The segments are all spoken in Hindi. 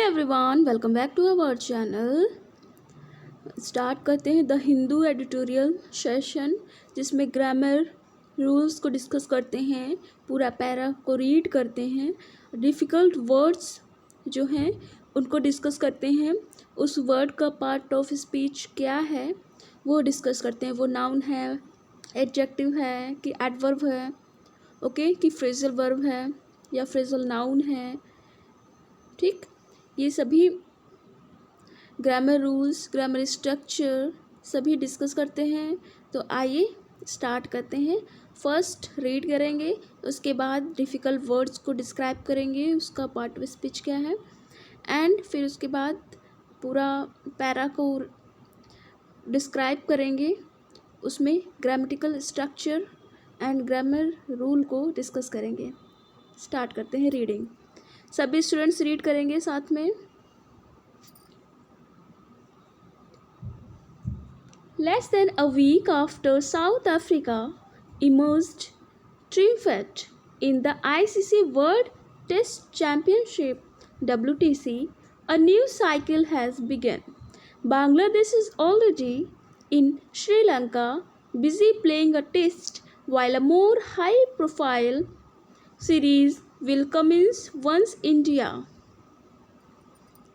Everyone, welcome back to our channel. Start करते हैं द हिंदू एडिटोरियल सेशन, जिसमें ग्रामर रूल्स को डिस्कस करते हैं, पूरा पैरा को रीड करते हैं, डिफ़िकल्ट वर्ड्स जो हैं उनको डिस्कस करते हैं, उस वर्ड का पार्ट ऑफ स्पीच क्या है वो डिस्कस करते हैं। वो नाउन है, एडजेक्टिव है कि एडवर्ब है, ओके, कि फ्रेजल वर्ब है या फ्रेजल नाउन है। ठीक, ये सभी ग्रामर रूल्स, ग्रामर स्ट्रक्चर सभी डिस्कस करते हैं। तो आइए स्टार्ट करते हैं। फर्स्ट रीड करेंगे, उसके बाद डिफ़िकल्ट वर्ड्स को डिस्क्राइब करेंगे, उसका पार्ट ऑफ स्पीच क्या है, एंड फिर उसके बाद पूरा पैरा को डिस्क्राइब करेंगे, उसमें grammatical structure and grammar rule को डिस्कस करेंगे। स्टार्ट करते हैं रीडिंग। सभी स्टूडेंट्स रीड करेंगे साथ में। Less than a week after South Africa emerged triumphant in the ICC World Test Championship (WTC), a new cycle has begun. Bangladesh is already in Sri Lanka, busy playing a test, while a more high-profile series will commence once India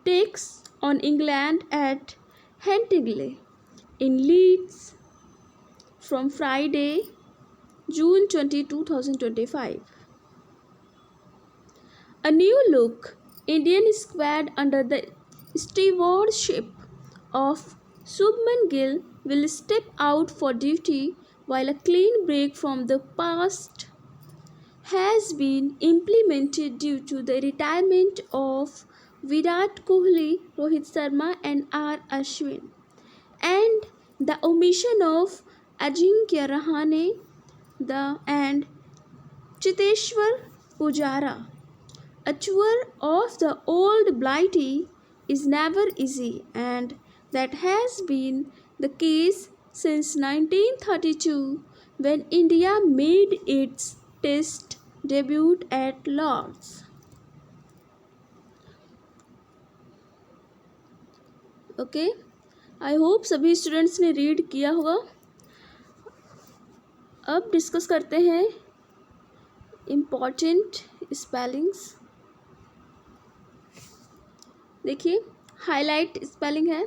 takes on England at Hentingley in Leeds from Friday, June 20, 2025. A new look Indian squad under the stewardship of Shubman Gill will step out for duty, while a clean break from the past has been implemented due to the retirement of Virat Kohli, Rohit Sharma and R. Ashwin, and the omission of Ajinkya Rahane and Chiteshwar Pujara. A tour of the old blighty is never easy, and that has been the case since 1932, when India made its Test debut at Lord's. Okay, I hope सभी स्टूडेंट्स ने रीड किया होगा। अब डिस्कस करते हैं इम्पॉर्टेंट स्पेलिंग्स। देखिए, हाईलाइट स्पेलिंग है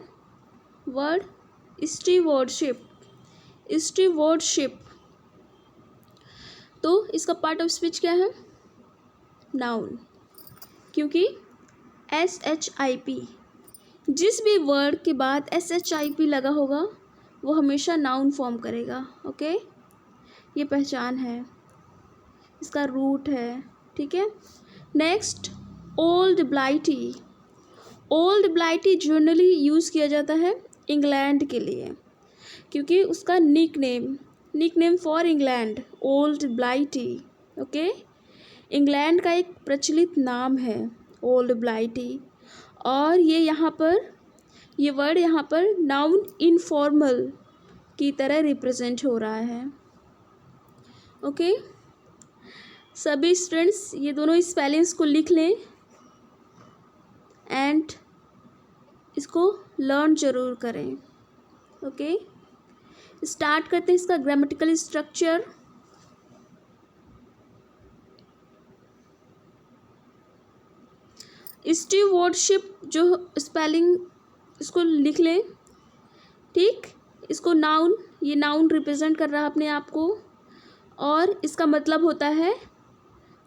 वर्ड स्टीवर्डशिप। स्टीवर्डशिप, तो इसका पार्ट ऑफ स्पीच क्या है? नाउन, क्योंकि SHIP, जिस भी वर्ड के बाद SHIP लगा होगा वो हमेशा नाउन फॉर्म करेगा। ओके, ये पहचान है, इसका रूट है। ठीक है, next old Blighty. Old Blighty generally use किया जाता है इंग्लैंड के लिए, क्योंकि उसका nickname for England, old Blighty. Okay, England का एक प्रचलित नाम है ओल्ड ब्लाइटी, और ये वर्ड यहाँ पर नाउन इनफॉर्मल की तरह रिप्रेजेंट हो रहा है। ओके, सभी स्टूडेंट्स ये दोनों स्पेलिंग्स को लिख लें एंड इसको लर्न जरूर करें। ओके, स्टार्ट करते हैं इसका ग्रामेटिकल स्ट्रक्चर। स्टीवर्डशिप जो स्पेलिंग, इसको लिख लें। ठीक, इसको नाउन, ये नाउन रिप्रेजेंट कर रहा है अपने आप को, और इसका मतलब होता है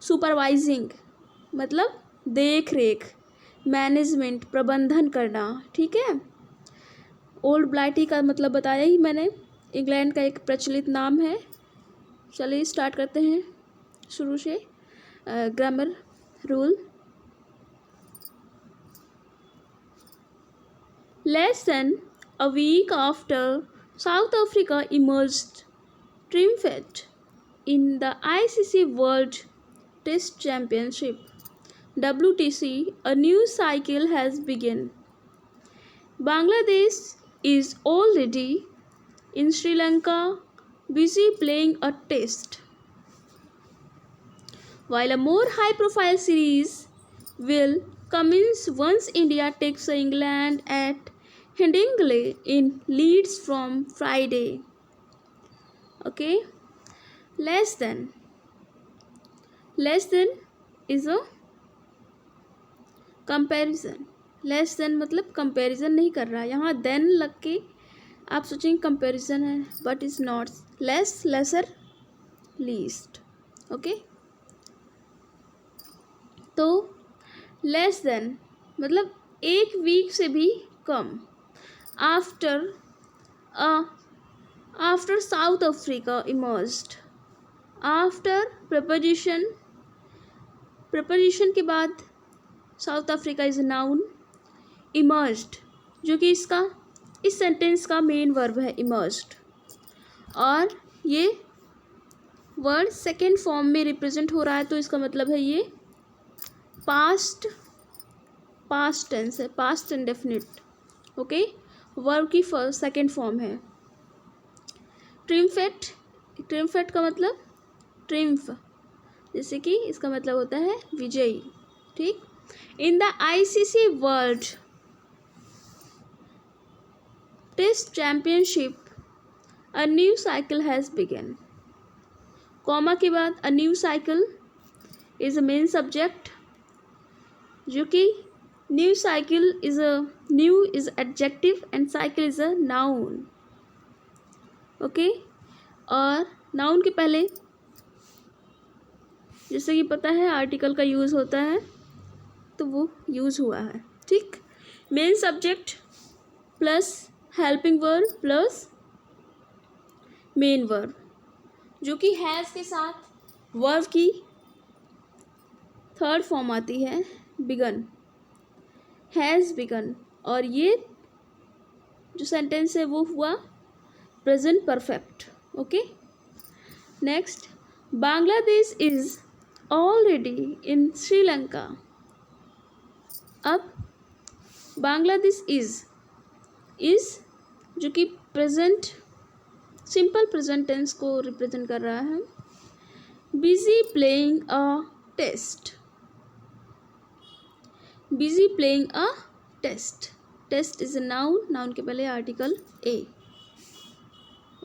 सुपरवाइजिंग, मतलब देख रेख, मैनेजमेंट, प्रबंधन करना। ठीक है, ओल्ड ब्लाइटी का मतलब बताया ही मैंने, इंग्लैंड का एक प्रचलित नाम है। चलिए स्टार्ट करते हैं शुरू से। Grammar rule. Less than a week after South Africa emerged triumphant in the ICC World Test Championship (WTC), a new cycle has begun. Bangladesh is already in Sri Lanka, busy playing a test, while a more high-profile series will Cummins once India takes England at Headingley in Leeds from Friday. Okay, less than is a comparison. Less than मतलब कंपैरिजन नहीं कर रहा है यहाँ, देन लग के आप सोचेंगे कंपैरिजन है, but is not. Less, lesser, least. Okay, तो लेस देन मतलब एक वीक से भी कम. After South Africa emerged. After proposition के बाद South Africa is noun. Emerged जो कि इस सेंटेंस का मेन वर्ब है, इमर्ज्ड. और ये वर्ड सेकेंड फॉर्म में रिप्रेजेंट हो रहा है, तो इसका मतलब है ये पास्ट टेंस है, पास्ट इंडेफिनिट. ओके, वर्ब की सेकेंड फॉर्म है. ट्रिम्फेट का मतलब ट्रिम्फ, जैसे कि इसका मतलब होता है विजयी. ठीक. In the ICC world test championship a new cycle has begun. Comma के बाद a new cycle is a main subject, जो कि new cycle is adjective and cycle is a noun. Okay, और नाउन के पहले जैसे कि पता है आर्टिकल का यूज़ होता है, तो वो यूज़ हुआ है. ठीक. Main subject plus helping verb plus main verb, जो कि हैज़ के साथ वर्ब की थर्ड फॉर्म आती है बिगन, हैज़ बिगन. और ये जो सेंटेंस है वो हुआ present perfect. Okay, next. Bangladesh is already in Sri Lanka. अब बांग्लादेश इज जो कि प्रेजेंट सिंपल प्रेजेंट टेंस को रिप्रेजेंट कर रहा है. Busy playing a test. Busy playing a test. Test is a noun के पहले article a.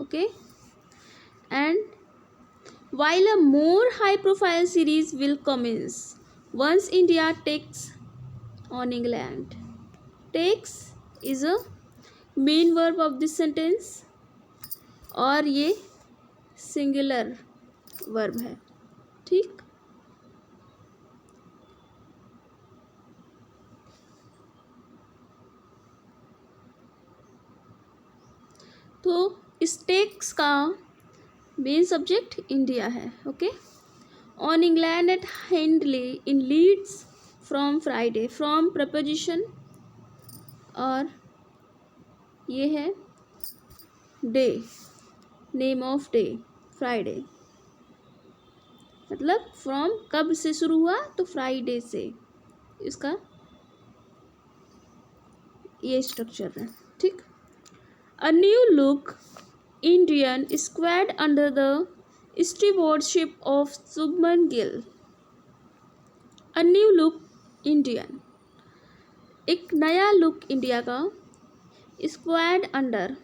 Okay, and while a more high profile series will commence once India takes on England. Takes is a main verb of this sentence और ये सिंगुलर वर्ब है. ठीक. तो इस टेक्स का मेन सब्जेक्ट इंडिया है. ओके, ऑन इंग्लैंड एट हेडingley in Leeds from Friday. From proposition और ये है day, name of day Friday. मतलब फ्रॉम कब से शुरू हुआ, तो फ्राइडे से इसका ये स्ट्रक्चर है. ठीक. A new look Indian squad under the stewardship of Shubman Gill. A new look Indian, एक नया लुक इंडिया का. स्क्वाड अंडर,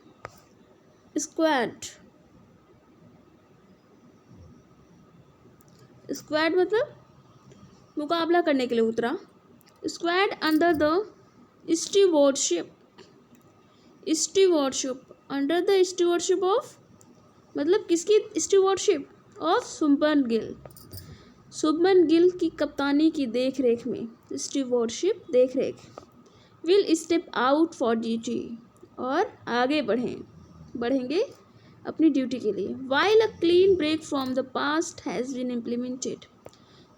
स्क्वाड मतलब मुकाबला करने के लिए उतरा. Squad under the stewardship under the stewardship of मतलब किसकी स्टीवर्डशिप ऑफ शुभमन गिल की कप्तानी की देख रेख में. स्टीवर्डशिप देख रेख. Will step out for duty और आगे बढ़ेंगे अपनी ड्यूटी के लिए. While a clean break from the past has been implemented.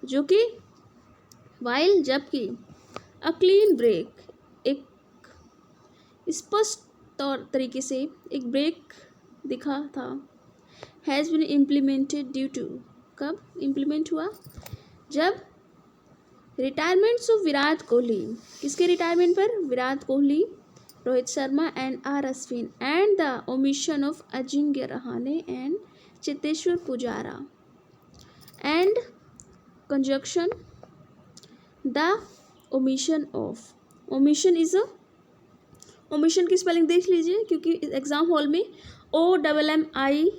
जो कि वाइल जबकि अ क्लीन ब्रेक एक स्पष्ट तरीके से एक ब्रेक दिखा था. Has been implemented due to, कब इम्प्लीमेंट हुआ, जब रिटायरमेंट्स ऑफ विराट कोहली. किसके रिटायरमेंट पर, Virat Kohli, Rohit Sharma and R Ashwin and the omission of Ajinkya Rahane and Cheteshwar Pujara and conjunction the omission of, omission is a, omission की स्पेलिंग देख लीजिए, क्योंकि एग्जाम हॉल में OMMISION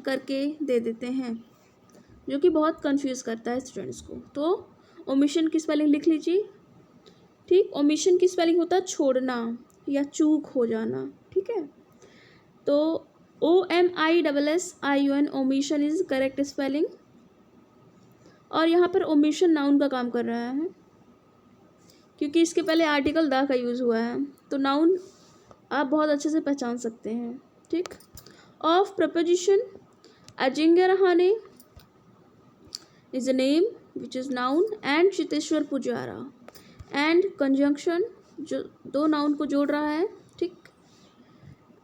करके दे देते हैं, जो कि बहुत कंफ्यूज करता है स्टूडेंट्स को। तो ओमिशन की स्पेलिंग लिख लीजिए, ठीक। ओमिशन की स्पेलिंग होता है छोड़ना या चूक हो जाना, ठीक है। तो OMISSION omission is correct spelling. और यहाँ पर ओमिशन नाउन का काम कर रहा है, क्योंकि इसके पहले आर्टिकल द का यूज़ हुआ है, तो नाउन आप बहुत अच्छे से पहचान सकते हैं, ठीक। Of proposition, Ajinkya Rahane is a name which is noun, and Cheteshwar Pujara, and conjunction जो दो नाउन को जोड़ रहा है, ठीक।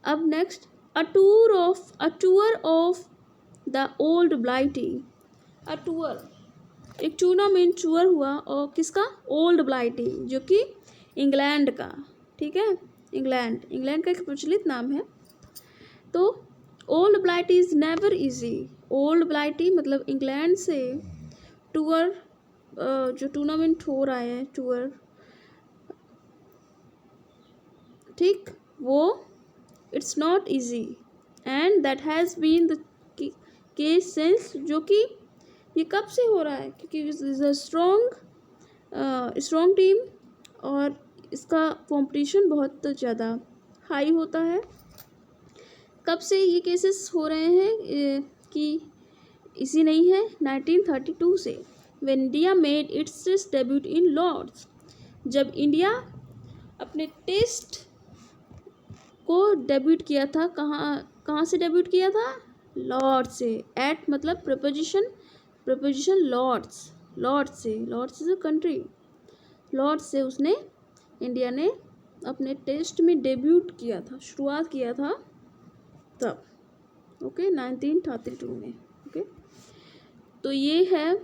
अब next, a tour of the old Blighty, a tour, एक चूना में टूर हुआ, और किसका, ओल्ड ब्लाइटी, जो कि इंग्लैंड का, ठीक है। इंग्लैंड का एक प्रचलित नाम है। तो old Blighty is never easy, old Blighty मतलब इंग्लैंड से टूर, जो टूर्नामेंट हो रहा है, टूर, ठीक, वो it's not easy, and that has been the case since, जो कि ये कब से हो रहा है, क्योंकि इज अ स्ट्रॉन्ग टीम, और इसका कंपटीशन बहुत ज़्यादा हाई होता है। कब से ये केसेस हो रहे हैं कि इसी नहीं है, 1932 से, when India made its debut in Lord's, जब इंडिया अपने टेस्ट को डेब्यूट किया था, कहाँ से डेब्यूट किया था, लॉर्ड से। एट मतलब प्रपोजिशन लॉर्ड्स से, Lord's is a country, Lord's से उसने, इंडिया ने अपने टेस्ट में डेब्यूट किया था, शुरुआत किया था तब, ओके, 1932 में, ओके। तो ये है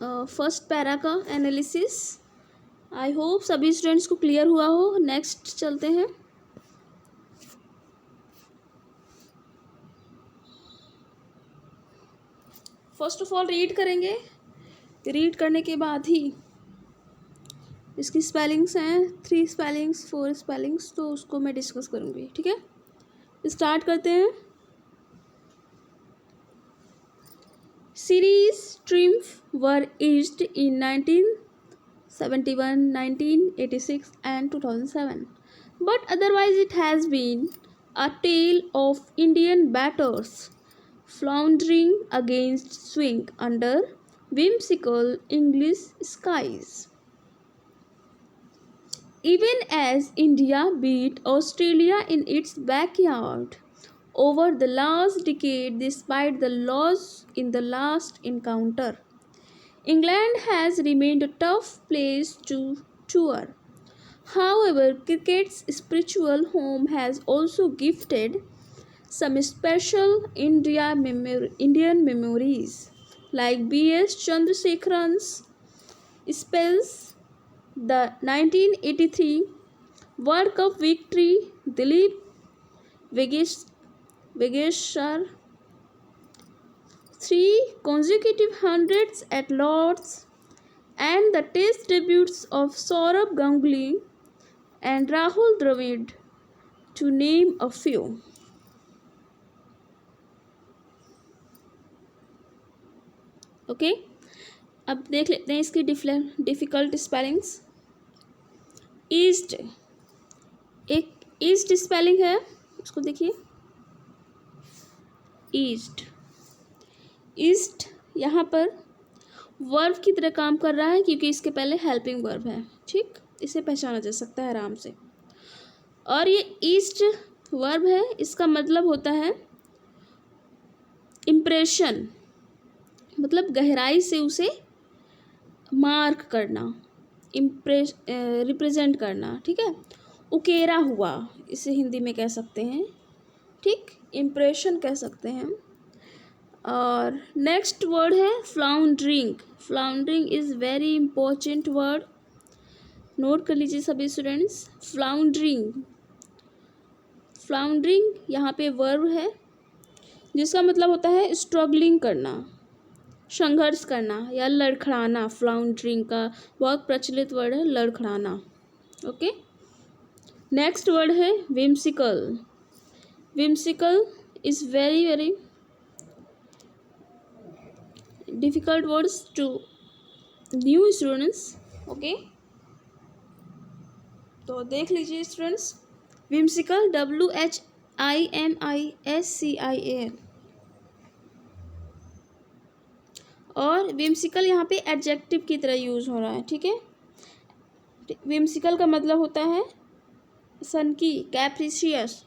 फर्स्ट पैरा का एनालिसिस। आई होप सभी स्टूडेंट्स को क्लियर हुआ हो। नेक्स्ट चलते हैं। फर्स्ट ऑफ ऑल रीड करेंगे, रीड करने के बाद ही इसकी स्पेलिंग्स हैं, 3 स्पेलिंग्स 4 स्पेलिंग्स, तो उसको मैं डिस्कस करूँगी, ठीक है। स्टार्ट करते हैं। Series triumph were eased in 1971, 1986 and 2007, but otherwise it has been a tale of Indian batters floundering against swing under whimsical English skies. Even as India beat Australia in its backyard over the last decade despite the loss in the last encounter, England has remained a tough place to tour. However, cricket's spiritual home has also gifted some special Indian memories, like B.S. Chandrasekharan's spells, the 1983 World Cup victory, Dilip Vegeshwar, 3 consecutive hundreds at Lord's, and the test debuts of Saurabh Ganguly and Rahul Dravid, to name a few. Okay, अब देख लेते हैं इसकी डिफ़िकल्ट स्पेलिंग्स। ईस्ट, एक ईस्ट स्पेलिंग है, उसको देखिए, ईस्ट। ईस्ट यहाँ पर वर्ब की तरह काम कर रहा है, क्योंकि इसके पहले हेल्पिंग वर्ब है, ठीक, इसे पहचाना जा सकता है आराम से। और ये ईस्ट वर्ब है, इसका मतलब होता है इम्प्रेशन, मतलब गहराई से उसे मार्क करना, रिप्रेजेंट करना, ठीक है। उकेरा हुआ इसे हिंदी में कह सकते हैं, ठीक, इम्प्रेशन कह सकते हैं। और नेक्स्ट वर्ड है floundering. Floundering is very important word, note कर लीजिए सभी स्टूडेंट्स। फ्लाउंडरिंग, फ्लाउंडरिंग यहाँ पे वर्ब है, जिसका मतलब होता है स्ट्रगलिंग करना, संघर्ष करना या लड़खड़ाना, फ्लाउंडरिंग का बहुत प्रचलित वर्ड है लड़खड़ाना। ओके, नेक्स्ट वर्ड है whimsical. Whimsical is very very difficult words to new students. Okay, तो देख लीजिए स्टूडेंट्स, विम्सिकल WHIMISCIAL, और विम्सिकल यहाँ पे एडजेक्टिव की तरह यूज हो रहा है। ठीक है, विम्सिकल का मतलब होता है सनकी, कैप्रिशियस,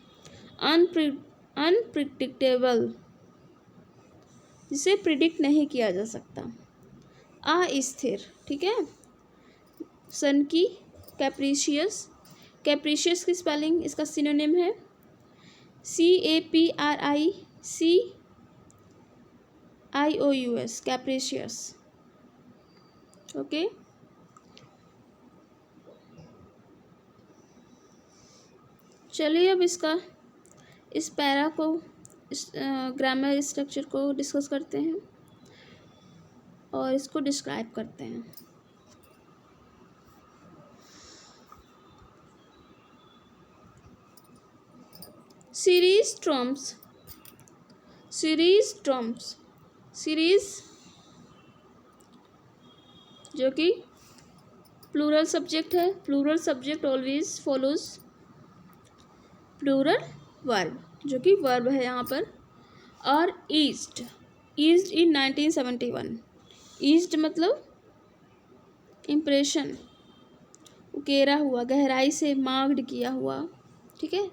अनप्रिडिक्टेबल, जिसे प्रिडिक्ट नहीं किया जा सकता, अस्थिर। ठीक है, सनकी, कैप्रिशियस। कैप्रिशियस की स्पेलिंग इसका सिनोनिम है CAPRICIOUS, कैप्रिशियस। ओके, चलिए अब इस पैरा को, इस ग्रामर स्ट्रक्चर को डिस्कस करते हैं और इसको डिस्क्राइब करते हैं। Series terms. सीरीज जो कि प्लूरल सब्जेक्ट है। Plural subject always follows plural verb, जो कि वर्ब है यहाँ पर। और ईस्ट इन 1971। ईस्ट मतलब इम्प्रेशन, उकेरा हुआ, गहराई से मार्क्ड किया हुआ। ठीक है,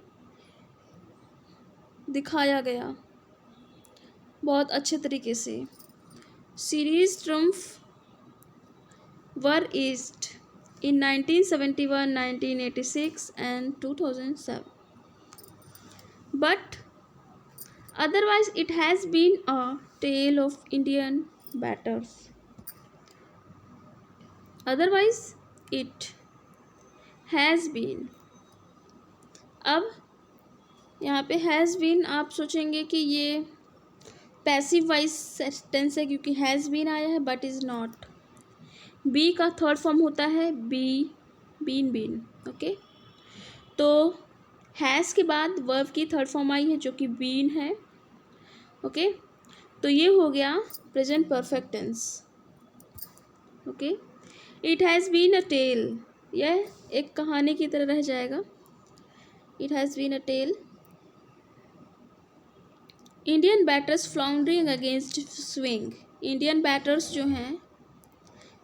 दिखाया गया बहुत अच्छे तरीके से। Series triumph were east in 1971, 1986 and 2007, but otherwise it has been a tale of Indian batters. Otherwise it has been, अब यहाँ पे हैज़ बीन आप सोचेंगे कि ये पैसिव वॉइस सेंटेंस है क्योंकि हैज़ बीन आया है, बट इज़ नॉट। बी का थर्ड फॉर्म होता है बीन। ओके, तो हैज़ के बाद वर्ब की थर्ड फॉर्म आई है जो कि बीन है। ओके, तो ये हो गया present perfect tense. Okay, it has been a tale, यह एक कहानी की तरह रह जाएगा। It has been a tale. Indian batters floundering against swing. Indian batters जो हैं,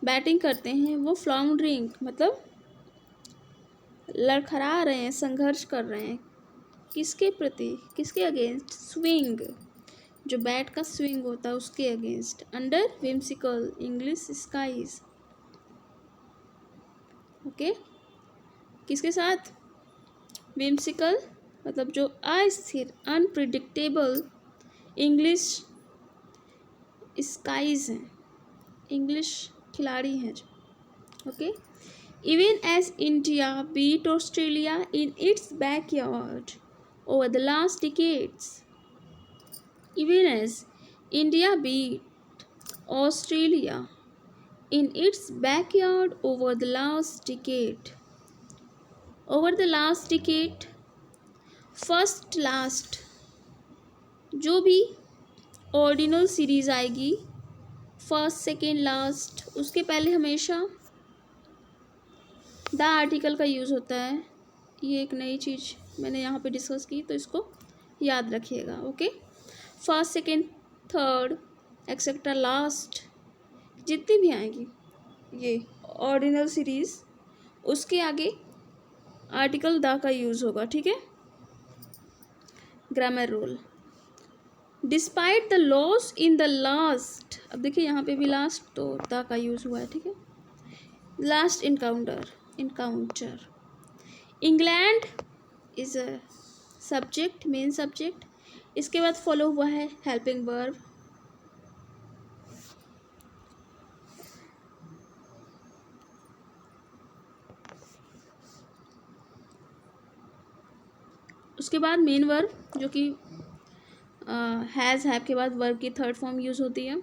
बैटिंग करते हैं, वो फ्लाउंडरिंग मतलब लड़खड़ा रहे हैं, संघर्ष कर रहे हैं। किसके प्रति, किसके अगेंस्ट? स्विंग, जो बैट का स्विंग होता है उसके against. Under whimsical English skies. Okay, किसके साथ? विम्सिकल मतलब जो अस्थिर, अनप्रिडिक्टेबल इंग्लिश स्काईज हैं, इंग्लिश खिलाड़ी हैं जो। Okay, even as India beat Australia in its backyard over the last decades. Even as India beat Australia in its backyard over the last decade. Over the last decade, first last, जो भी ऑर्डिनल सीरीज आएगी, फर्स्ट सेकेंड लास्ट, उसके पहले हमेशा द आर्टिकल का यूज़ होता है। ये एक नई चीज़ मैंने यहाँ पे डिस्कस की, तो इसको याद रखिएगा। Okay, first second third etcetera last, जितनी भी आएंगी ये ऑर्डिनल सीरीज, उसके आगे आर्टिकल द का यूज़ होगा। ठीक है, grammar rule. Despite the loss in the last, अब देखिए यहाँ पे भी लास्ट तो द का यूज़ हुआ है। ठीक है, last encounter. England is a subject, main subject. इसके बाद फॉलो हुआ है हेल्पिंग वर्ब। उसके बाद मेन वर्ब जो कि हैज़ हैव के बाद वर्ब की थर्ड फॉर्म यूज़ होती है।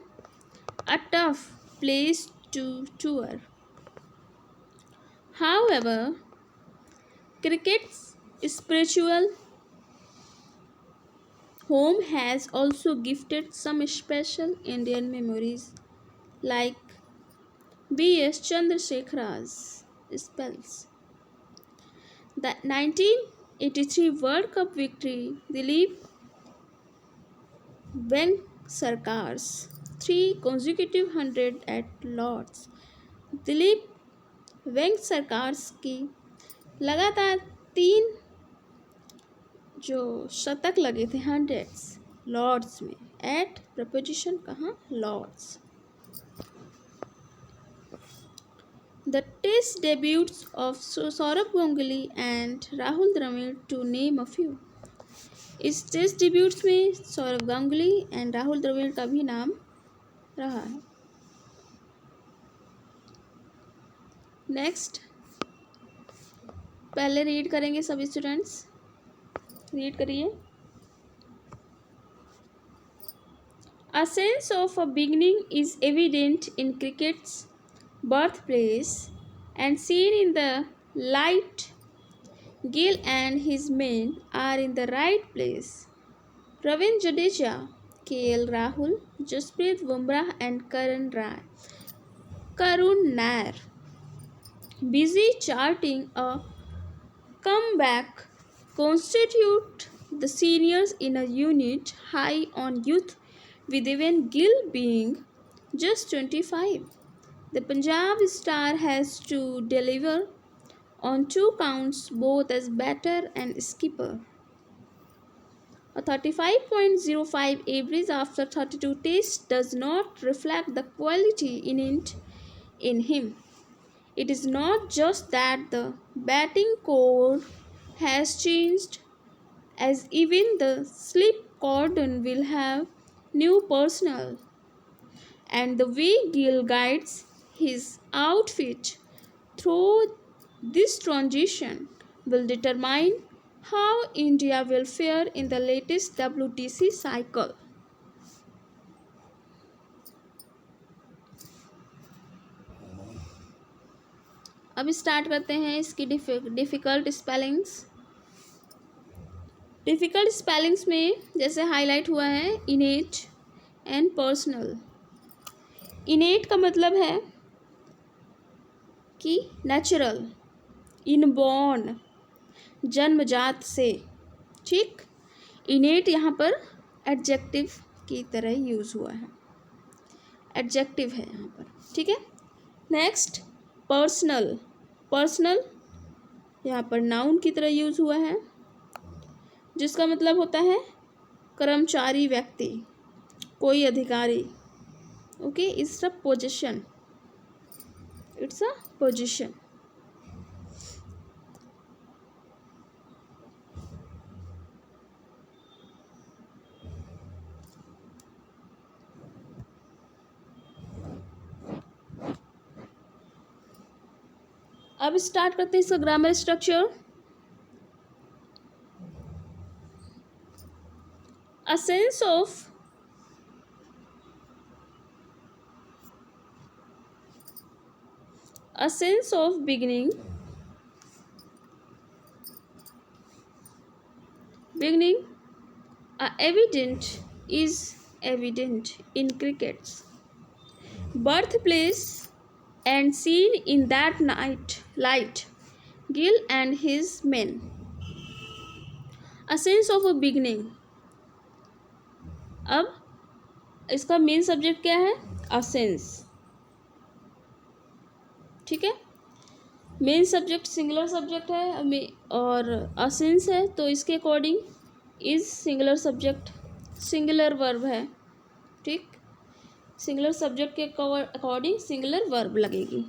a tough place to tour. However, cricket's spiritual home has also gifted some special Indian memories like B.S. Chandrasekhara's spells. The 1983 World Cup victory, Dilip Vengsarkar's three consecutive hundred at Lords. Dilip वेंकसरकार की लगातार तीन जो शतक लगे थे हंड्रेड्स लॉर्ड्स में एट प्रपोजिशन कहाँ Lord's. The test debuts of Saurabh Ganguly and Rahul Dravid to name a few. इस टेस्ट डिब्यूट्स में सौरभ गांगुली एंड राहुल द्रविड़ का भी नाम रहा है. नेक्स्ट पहले रीड करेंगे सभी स्टूडेंट्स. रीड करिए. A sense of a beginning is evident in cricket's birthplace and seen in the light. Gill and his men are in the right place. Ravindra Jadeja, KL Rahul, Jasprit Bumrah and Karun Nair busy charting a comeback constitute the seniors in a unit high on youth, with even Gill being just 25. The Punjab star has to deliver on two counts both as batter and skipper. A 35.05 average after 32 tests does not reflect the quality in him. It is not just that the batting core has changed, as even the slip cordon will have new personnel, and the way Gill guides his outfit through this transition will determine how India will fare in the latest WTC cycle. अब स्टार्ट करते हैं इसकी डिफ़िकल्ट स्पेलिंग्स. डिफ़िकल्ट स्पेलिंग्स में जैसे हाईलाइट हुआ है इनेट एंड पर्सनल. इनेट का मतलब है कि नेचुरल, इनबॉर्न, जन्मजात से. ठीक. इनेट यहाँ पर एडजेक्टिव की तरह यूज़ हुआ है. एडजेक्टिव है यहाँ पर. ठीक है. Next personal. पर्सनल यहाँ पर नाउन की तरह यूज़ हुआ है, जिसका मतलब होता है कर्मचारी व्यक्ति, कोई अधिकारी. Okay. It's a position. It's a position. अब स्टार्ट करते हैं इसका grammar structure. A sense of beginning is evident in cricket's birthplace and seen in that light. Gill and his men. A sense of a beginning. अब इसका मेन सब्जेक्ट क्या है? A sense. ठीक है. मेन सब्जेक्ट सिंगुलर सब्जेक्ट है और अ सेंस है, तो इसके according is singular subject, singular verb है. ठीक. सिंगुलर सब्जेक्ट के अकॉर्डिंग सिंगुलर वर्ब लगेगी.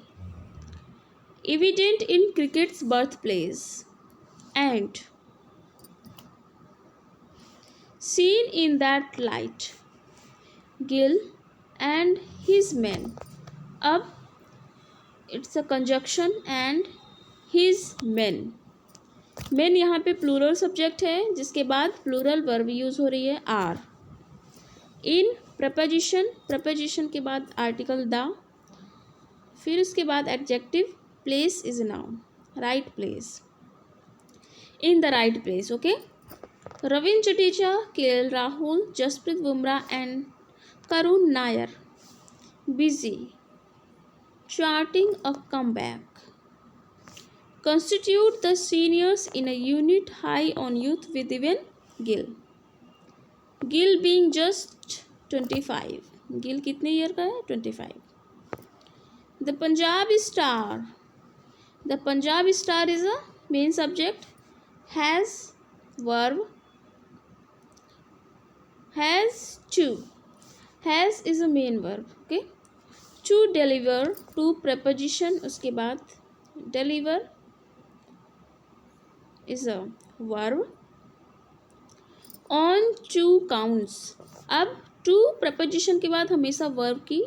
Evident in crickets birth place and seen in that light. Gill and his men. अब it's a conjunction and his men. men यहाँ पे प्लूरल सब्जेक्ट है, जिसके बाद प्लूरल वर्ब यूज़ हो रही है आर. इन प्रपोजिशन, प्रपोजिशन के बाद आर्टिकल द, फिर उसके बाद adjective, place is noun, right place, in the right place. Okay. Ravindra Jadeja, KL Rahul, Jasprit Bumrah and Karun Nair busy charting a comeback constitute the seniors in a unit high on youth with even Gill. Gill being just 25. Gill कितने ईयर का है? 25. The Punjab Star. The Punjab Star is a main subject, has verb, has to. Has is a main verb. Okay. To deliver, to preposition, उसके बाद deliver is a verb. On to counts. अब to preposition के बाद हमेशा verb की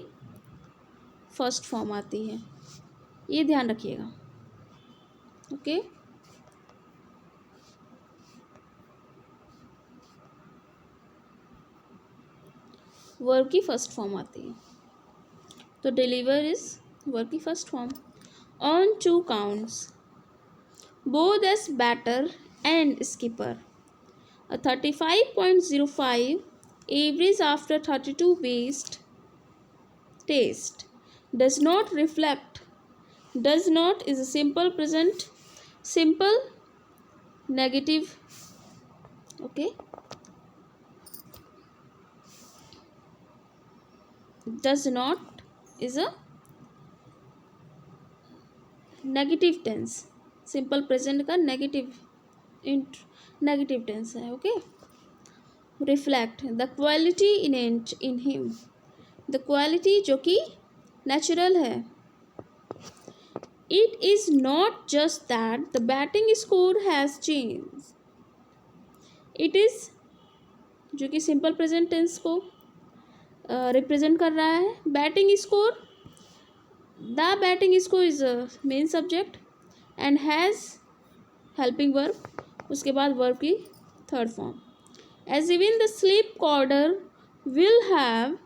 फर्स्ट फॉर्म आती है, ये ध्यान रखिएगा. ओके. वर्ब की फर्स्ट फॉर्म आती है, तो डिलीवर इज वर्ब की first form. On two counts, both as batter and skipper. 35.05 average after 32 based test. Does not reflect. Does not is a simple present, simple negative. Okay. Does not is a negative tense, simple present का negative tense है. Okay. Reflect the quality in him. The quality जो कि नेचुरल है. It is not just that the batting score has change. It is जो कि सिंपल प्रेजेंट टेंस को रिप्रेजेंट कर रहा है. Batting score, the batting score is a main subject and has helping verb, उसके बाद वर्ब की third form. As even the sleep cordon will have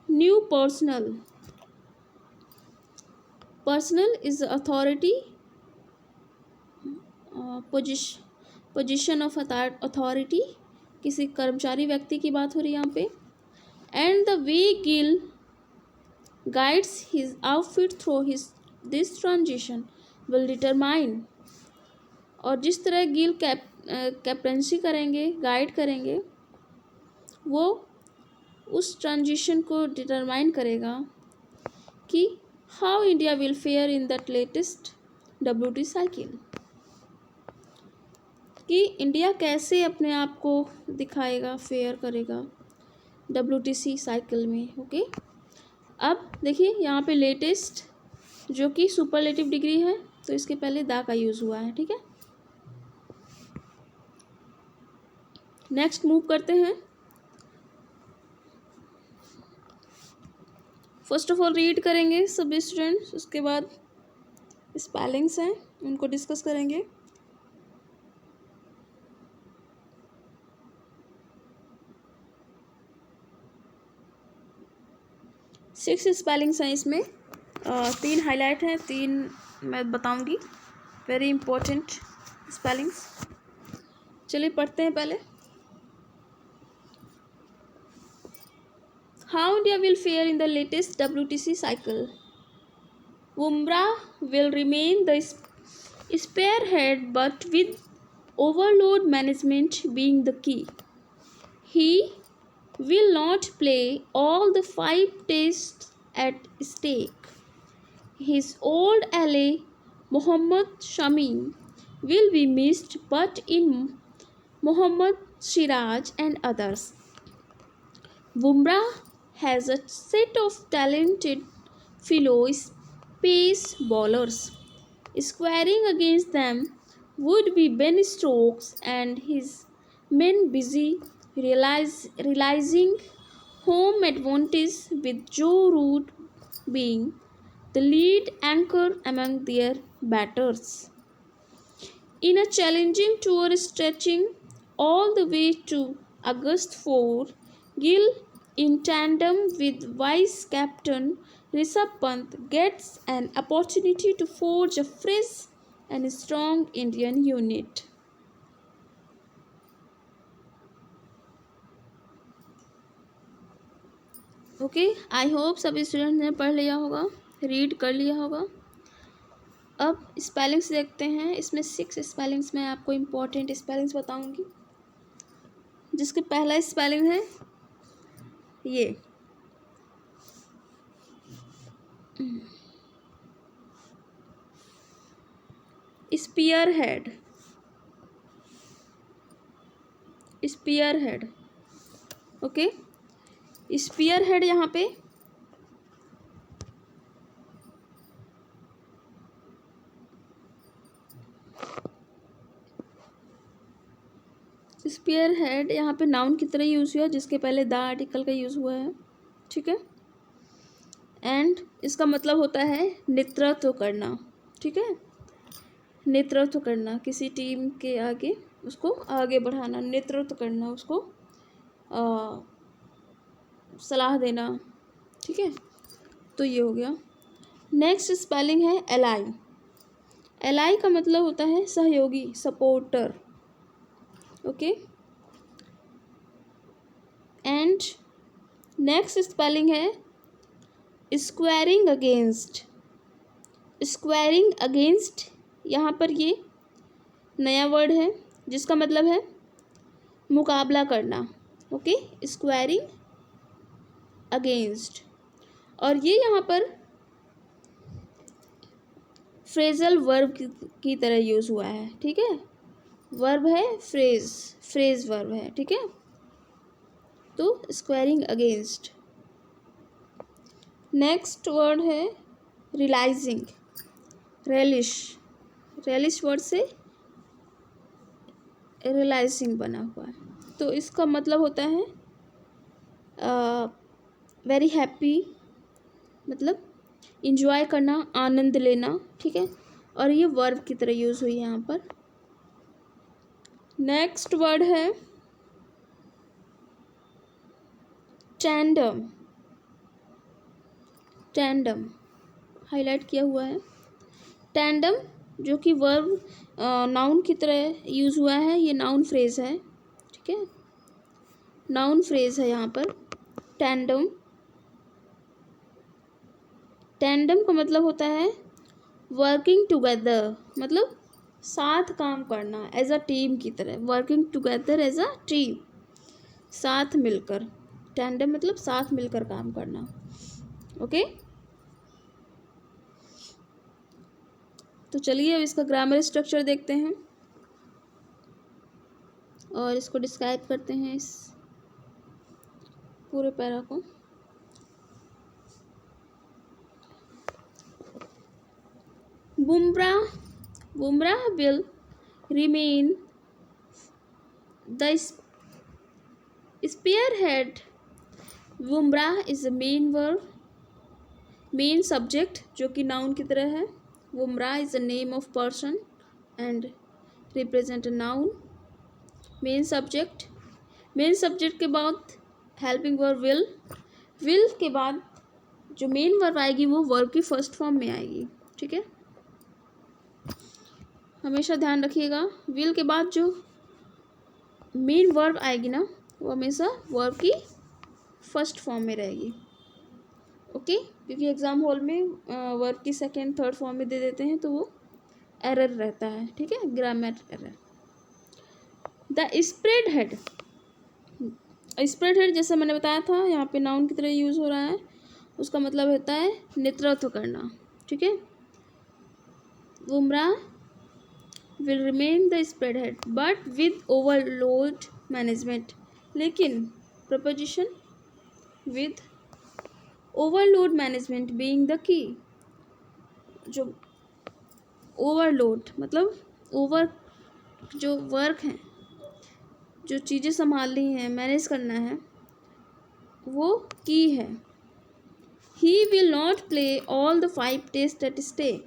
new personal. Personal is authority, position of authority, किसी कर्मचारी व्यक्ति की बात हो रही है यहाँ पे. And the way Gill guides his outfit through this transition will determine. और जिस तरह गिल कैप्टनसी करेंगे, गाइड करेंगे, वो उस ट्रांजिशन को डिटरमाइन करेगा कि how India will fair in that latest WT cycle, कि इंडिया कैसे अपने आप को दिखाएगा, फेयर करेगा WTC साइकिल में. ओके. अब देखिए यहाँ पे लेटेस्ट जो कि सुपरलेटिव डिग्री है, तो इसके पहले दा का यूज़ हुआ है. ठीक है. नेक्स्ट मूव करते हैं. फर्स्ट ऑफ ऑल रीड करेंगे सभी स्टूडेंट्स, उसके बाद स्पेलिंग्स हैं उनको डिस्कस करेंगे. सिक्स स्पेलिंग्स हैं इसमें, 3 हाईलाइट हैं, 3 मैं बताऊंगी, वेरी इंपॉर्टेंट स्पेलिंग्स. चलिए पढ़ते हैं पहले. How India will fare in the latest WTC cycle. Bumrah will remain the spearhead, but with overload management being the key. He will not play all the 5 tests at stake. His old ally Mohammad Shami will be missed, but in Mohammad Siraj and others. Bumrah has a set of talented fellow pace bowlers. Squaring against them would be Ben Stokes and his men busy realizing home advantage, with Joe Root being the lead anchor among their batters. In a challenging tour stretching all the way to August 4, Gill, in tandem with vice captain Rishabh Pant, gets an opportunity to forge a fresh and strong Indian unit. Okay, I hope सभी स्टूडेंट ने पढ़ लिया होगा, रीड कर लिया होगा। अब स्पेलिंग्स देखते हैं। इसमें 6 स्पेलिंग्स में आपको इम्पोर्टेंट स्पेलिंग्स बताऊंगी। जिसके पहला स्पेलिंग है ये, spearhead. Spearhead, okay. Spearhead यहाँ पे स्पीयर हेड यहाँ पे नाउन की तरह यूज़ हुआ है, जिसके पहले द आर्टिकल का यूज़ हुआ है, ठीक है। एंड इसका मतलब होता है नेतृत्व करना, ठीक है। नेतृत्व करना, किसी टीम के आगे उसको आगे बढ़ाना, नेतृत्व करना, उसको सलाह देना, ठीक है। तो ये हो गया। नेक्स्ट स्पेलिंग है एलाई। एलाई का मतलब होता है सहयोगी, supporter, okay. And next spelling है स्क्वायरिंग अगेंस्ट। स्क्वायरिंग अगेंस्ट, यहाँ पर ये नया वर्ड है जिसका मतलब है मुकाबला करना, ओके। स्क्वायरिंग अगेंस्ट, और ये यहाँ पर फ्रेजल वर्ब की तरह यूज़ हुआ है, ठीक है। वर्ब है फ्रेज वर्ब है, ठीक है। तो स्क्वायरिंग अगेंस्ट। नेक्स्ट वर्ड है रियलाइजिंग। रेलिश वर्ड से रियलाइजिंग बना हुआ है। तो इसका मतलब होता है वेरी हैप्पी, मतलब इंजॉय करना, आनंद लेना, ठीक है। और ये वर्ब की तरह यूज़ हुई है यहाँ पर। नेक्स्ट वर्ड है टैंडम। टैंडम हाईलाइट किया हुआ है। टैंडम जो कि वर्ब नाउन की तरह यूज़ हुआ है, ये नाउन फ्रेज है, ठीक है। नाउन फ्रेज है यहाँ पर टैंडम। टैंडम का मतलब होता है वर्किंग टुगेदर, मतलब साथ काम करना, एज अ टीम की तरह। Working together as a team, साथ मिलकर। टैंडम मतलब साथ मिलकर काम करना, ओके। तो चलिए अब इसका ग्रामर स्ट्रक्चर देखते हैं और इसको डिस्क्राइब करते हैं, इस पूरे पैरा को। Bumrah will remain the spearhead. Bumrah is the main subject जो कि noun की तरह है। Bumrah is the name of person and represent a noun. Main subject के बाद helping verb will के बाद जो मेन वर्ब आएगी वो वर्ब की फर्स्ट फॉर्म में आएगी, ठीक है। हमेशा ध्यान रखिएगा, विल के बाद जो मेन वर्ब आएगी ना वो हमेशा वर्ब की फर्स्ट फॉर्म में रहेगी, ओके। क्योंकि एग्जाम हॉल में वर्ब की सेकंड थर्ड फॉर्म में दे देते हैं तो वो एरर रहता है, ठीक है, grammar error. The spread head जैसे मैंने बताया था यहाँ पे नाउन की तरह यूज़ हो रहा है, उसका मतलब होता है नेतृत्व करना, ठीक है। Bumrah will remain the spearhead but with overload management, लेकिन proposition with overload management being the key। जो overload मतलब ओवर जो वर्क है, जो चीज़ें संभालनी है, मैनेज करना है, वो की है। he will not play all the 5 tests at stake,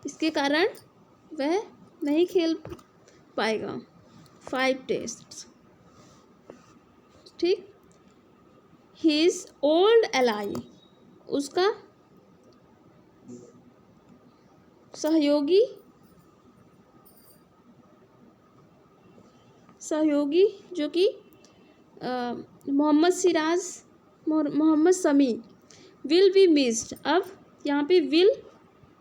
इसके कारण वह नहीं खेल पाएगा 5 टेस्ट, ठीक। हिज ओल्ड एलाई, उसका सहयोगी जो कि मोहम्मद समी, विल बी मिस्ड। अब यहाँ पे विल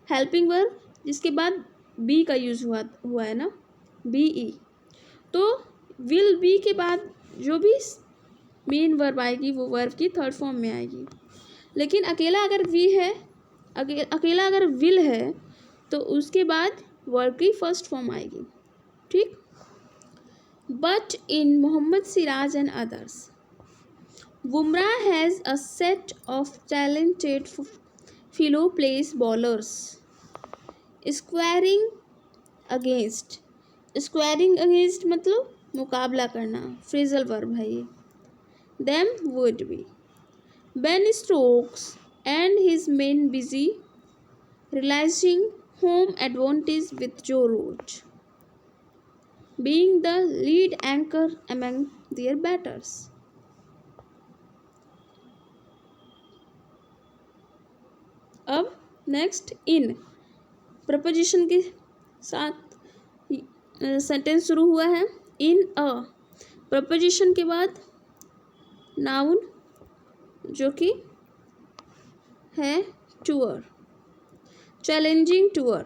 हेल्पिंग वर्ब, जिसके बाद बी का यूज़ हुआ है ना, बी ई, तो विल बी के बाद जो भी मेन वर्ब आएगी वो वर्ब की थर्ड फॉर्म में आएगी। लेकिन अकेला अगर विल है तो उसके बाद वर्ब की फर्स्ट फॉर्म आएगी, ठीक। But in Mohammed Siraj and others, Bumrah has a set of talented fellow pace bowlers squaring against मतलब मुकाबला करना, फ्रेजल वर्ब है ये। Them would be Ben Stokes and his men busy realizing home advantage with Joe Root being the lead anchor among their batters. अब नेक्स्ट इन प्रपोजिशन के साथ सेंटेंस शुरू हुआ है। इन अ प्रपोजिशन के बाद नाउन जो कि है टूअर, चैलेंजिंग टूअर,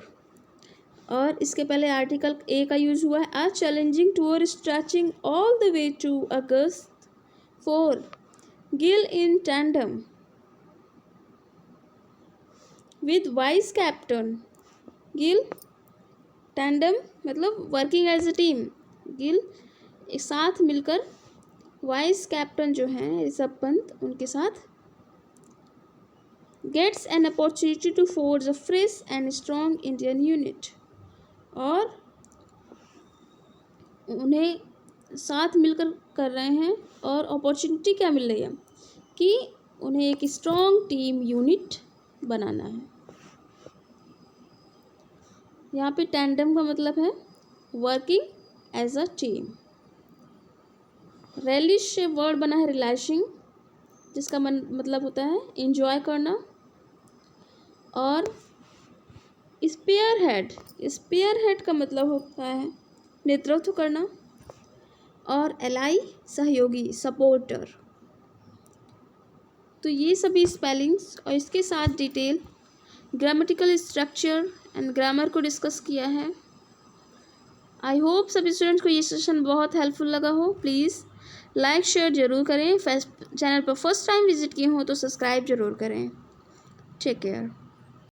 और इसके पहले आर्टिकल ए का यूज हुआ है। A challenging tour stretching all the way to August for Gill in tandem with vice captain Gill. Tandem मतलब working as a team, Gill एक साथ मिलकर वाइस कैप्टन जो हैं ऋषभ पंत उनके साथ gets an opportunity to forge a fresh and strong Indian unit, और उन्हें साथ मिलकर कर रहे हैं और अपॉर्चुनिटी क्या मिल रही है कि उन्हें एक स्ट्रॉन्ग टीम यूनिट बनाना है। यहाँ पे टैंडम का मतलब है working as a team. Relish से वर्ड बना है रिलैशिंग, जिसका मतलब होता है एंजॉय करना। और स्पेयर हेड का मतलब होता है नेतृत्व करना। और एलाई सहयोगी, सपोर्टर। तो ये सभी स्पेलिंग्स और इसके साथ detail grammatical structure and grammar को डिस्कस किया है। आई होप सभी स्टूडेंट्स को ये सेशन बहुत हेल्पफुल लगा हो। प्लीज़ लाइक शेयर ज़रूर करें। चैनल पर फर्स्ट टाइम विजिट किए हो तो सब्सक्राइब ज़रूर करें। Take care.